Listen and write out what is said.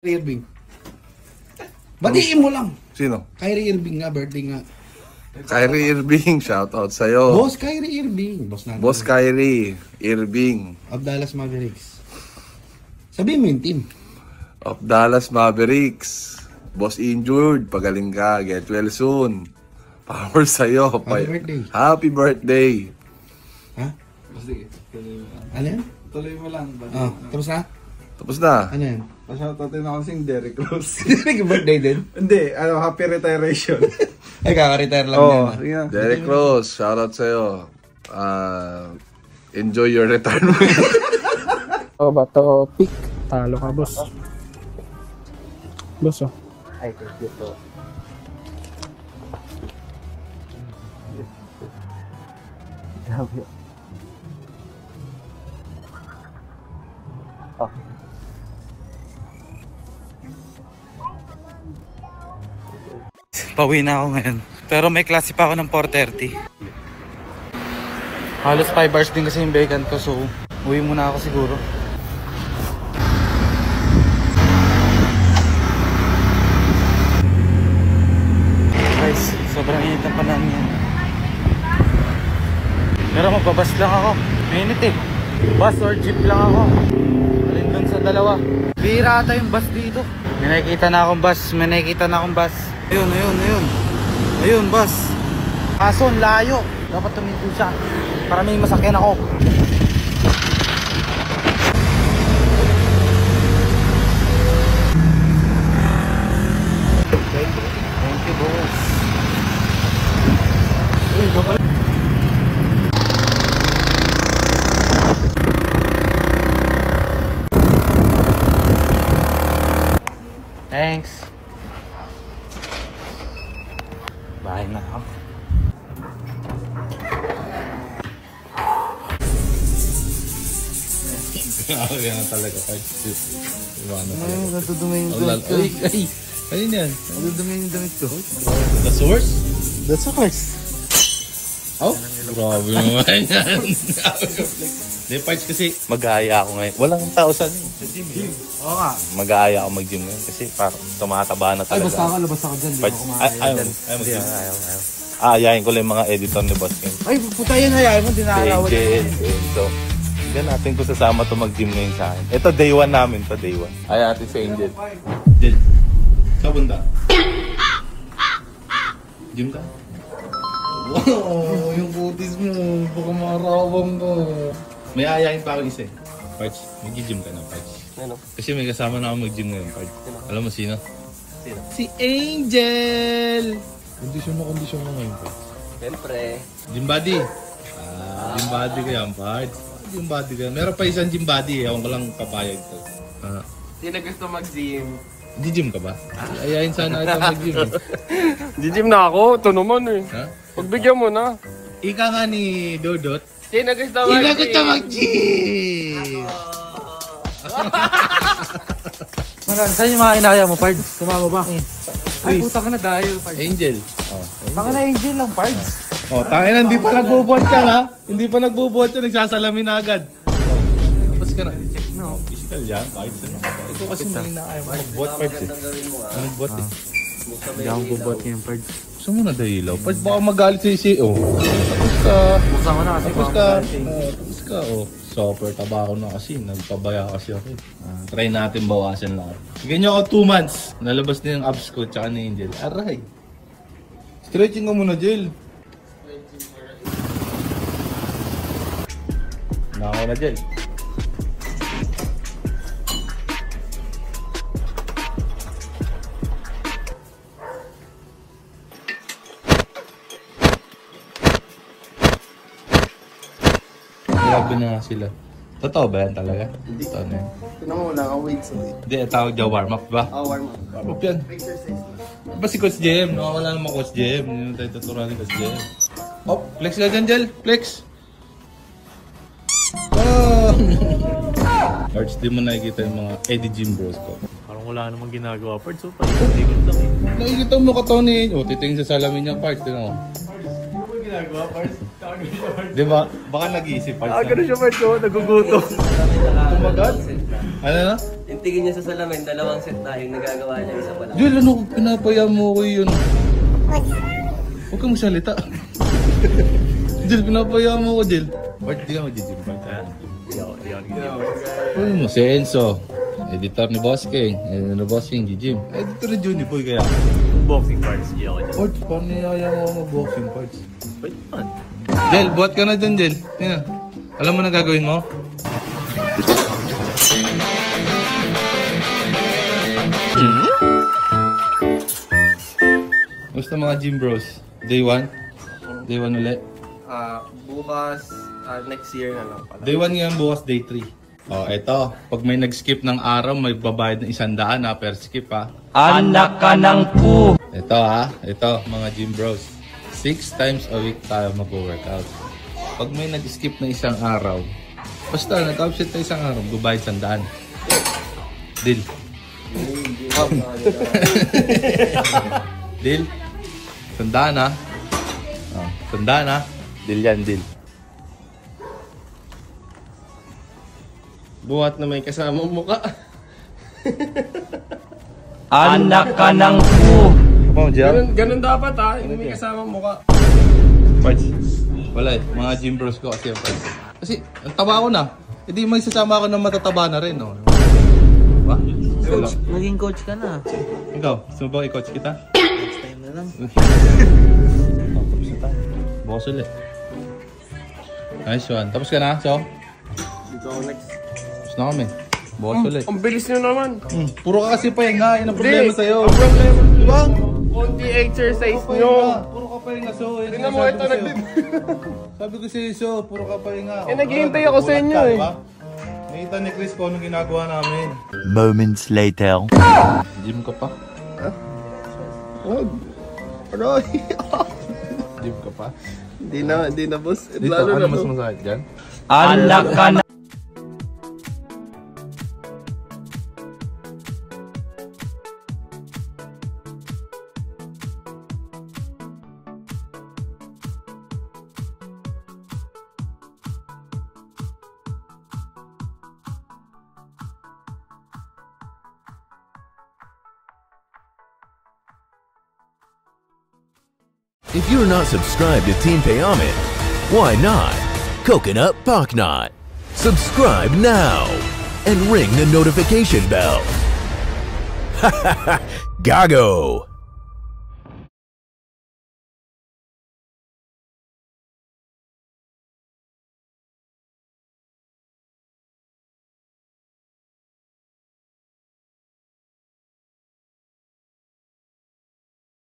Irving. Batiin mo lang. Sino? Kyrie Irving nga, birthday nga. Kyrie Irving, shoutout sa'yo. Boss Kyrie Irving. Boss natin. Boss Kyrie Irving. Of Dallas Mavericks. Sabihin mo yung team. Of Dallas Mavericks. Boss injured, pagaling ka, get well soon. Power sa'yo. Happy birthday. Happy birthday. Ha? Sige, tuloy mo lang. Ano yan? Tuloy mo lang. Oh, tapos na? Tapos na. Ano yan? Pasyoutotin ako kasing Derrick Rose. Birthday din? Hindi, happy retiration. Ay, kaka-retire lang Oo, yan. sige na. Derrick Rose, shoutout sa'yo. Enjoy your retirement. O ba to pick? Talo ka, boss. Boss, oh. Ay, thank you po. Grabe. Oh. Pauwi na ako ngayon. Pero may klase pa ako ng 4:30. Halos 5 hours din kasi yung vacant ko, so uwi muna ako siguro. Guys, sobrang init ng panahon yan. Pero magbabas lang ako. Mainit eh. Bus or jeep lang ako. Alin dun sa dalawa. Bihira ata yung bus dito. May nakikita na akong bus. May nakikita na akong bus. Ayun, ayun, ayun. Ayun, bus. Kaso, ang layo. Dapat tuminto siya para may masakyan ako. Thank you, boss. Uy, kapal. Thanks. Bahay na ako. Grabe na talaga. Ay, natudumi yung damit ko. Ay, ayun yan. Natudumi yung damit ko. The source? The source. Oh? Grabe naman yan. Hindi, parts kasi mag-aaya ako ngayon. Walang tao sa gym. Oo nga. Mag-aaya ako mag-gym ngayon kasi parang tumataba na Ay, talaga. basta ako, labas ako dyan. Di Parts, ako kumakain dyan. mag-gym. Aayahin ko lang yung mga editor ni Boss King. Ay, puta yan, hayaan mo, Si dinarawan AJ, so, hindi natin kung sasama to mag-gym ngayon sa akin. Ito, day 1 namin to, day 1. Ay, ate si Angel. Angel, saan punta? Gym ka? Wow, yung kutis mo, baka marawang ko. May ayahin pa ako isa eh. Parts, mag-gym ka na, Parts. Ano? Kasi may kasama na ako mag-gym ngayon, Parts. Alam mo sino? Sino? Si Angel! Kondisyon na ngayon, Parts. Siyempre. Gym body. Gym body ko yan, Parts. Gym body ko yan. Meron pa isang gym body eh. Ewan ko lang papayag ko. Sino gusto mag-gym? Hindi gym ka ba? Ayayin sana ito mag-gym eh. Di-gym na ako. Ito naman eh. Ha? Pagbigyan mo na. Ika nga ni Dodot. Sino gusto mag-gym? mag-gym! Maran, saan yung mga inaya mo, Pards? Sumama ba? Ay, puta ka na dahil, Pards. Angel. Oh, Baka na Angel lang, Pards. oh tangin na, hindi pa nagbubuhat ka ha? Hindi pa nagbubuhat ka, nagsasalamin na agad. Tapos ka na. No. Physical yan, kahit saan. Ito kasi may inaaya mo. Magbuhat, Pards eh. Magbuhat eh. Hindi akong bubot ngayon, Pards. Gusto mo na dahilaw? Pards, baka magalit sa isi. Oh. Tapos ka. Buksan ko na kasi Tapos ka. Tapos ka. Oh. Super taba ako na kasi. Nagpabaya kasi ako. Try natin bawasan lang. Ganyan ako 2 months. Nalabas na yung abs ko tsaka ni Angel. Aray. Stretching ka muna, Jel. Nako na, Jel. Grabe na nga sila. Totoo ba yan talaga? Totoo na yan. Sino mo wala kang weights eh. Hindi, tawag dyan warm up ba? Warm up. Warm up yan. Exercise lang. Ba si Coach JM? Nakawala naman Coach JM. Hindi naman tayo tuturuan ni Coach JM. Oh, flex ka dyan, Jel. Flex. Oh! Parts, di mo nakikita yung mga Eddie Gym Bros ko. Parang wala namang ginagawa. Parts, so parang tingin lang eh. Nakikita mo ka, Tony. O, titingin sa salamin niya, Parts. Tinan mo. Ginagawa, Parts. Di ba? Baka nag-iisip, Parts. Ganun siya, Parts, oh. Nagugutom. Kumagat? Ano na? tingin niya sa salamin, dalawang set tayo, nagagawa niya isa pa lang. Jel, ano pinapaya mo ko yun? Huwag kang magsalita. Jel, pinapaya mo ko, Jel. Bart, di ka mag-gym, Bart. Ano mo, si Enzo. Editor ni Boss King. Ano Boss King, gym. Editor ni Junior Boy kaya. Boxing parts, di ako dyan. Bart, paano niyaya mo ako mag-boxing parts? Jel, buhat ka na dyan, Jel. Tingnan. Alam mo na gagawin mo? Gusto mga gym bros? Day 1? Day 1 ulit? Bukas, next year na lang pala. Day 1 ngayon, bukas day 3. Oh, eto. Pag may nag-skip ng araw, may babayad ng 100 per skip ha. Anak ka ng pu! Ito ha. Ito, mga gym bros. 6 times a week tayo mag-workout. Pag may nag-skip na isang araw, basta nag-absent na isang araw, babayad 100. Deal. Deal. 100 ha. Oh, 100 ha. Deal yan, deal. Buhat na may kasamang muka. Anak ka ng pu! Come on, Jel. Ganun dapat ha, hindi may kasamang muka. Parts. Wala eh. Mga gym bros ko kasi yung parts. Kasi, ang taba ko na. Hindi may sasama ako ng matataba na rin, no? Diba? Coach, naging coach ka na. Ikaw, gusto mo ba i-coach kita? Next time na lang. Tapos na tayo. Bukas ulit. Nice one. Tapos ka na, so? Dito ako next. Tapos na kami. Bukas ulit. Ang bilis nyo naman. Puro ka kasi pahinga. Yun ang problema sa'yo. Ang problema. Diba? Konti exercise Puro ka nyo. pahinga. Puro ka pahinga, so. Yun Tingnan ang mo, sabi ito ko sa'yo. nagdid. Sabi ko sa'yo, so. Puro ka pahinga. Eh, naghihintay ako sa inyo, eh. Diba? Nakita ni Chris kung anong ginagawa namin. Moments later. Gym ka pa? Wag. Aroy. Gym ka pa? Hindi na boss. Dito, Lalo ano na mas to. masakit dyan? Anak ka ng... If you're not subscribed to Team Payaman, why not? Coconut Pocknot. Subscribe now and ring the notification bell. Gago!